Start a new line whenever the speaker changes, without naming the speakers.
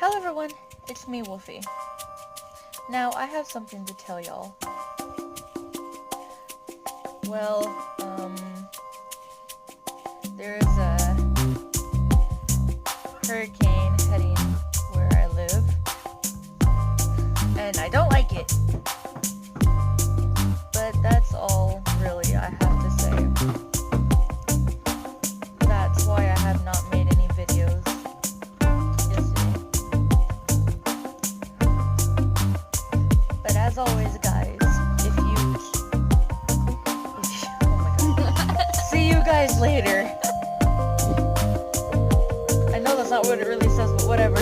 Hello everyone, it's me, Wolfie. Now, I have something to tell y'all. Well, there's a hurricane heading where I live, and I don't like it. But that's all, really, I have to say. That's why I have not made any videos yesterday. But as always, guys, oh my god. See you guys later. I know that's not what it really says, but whatever.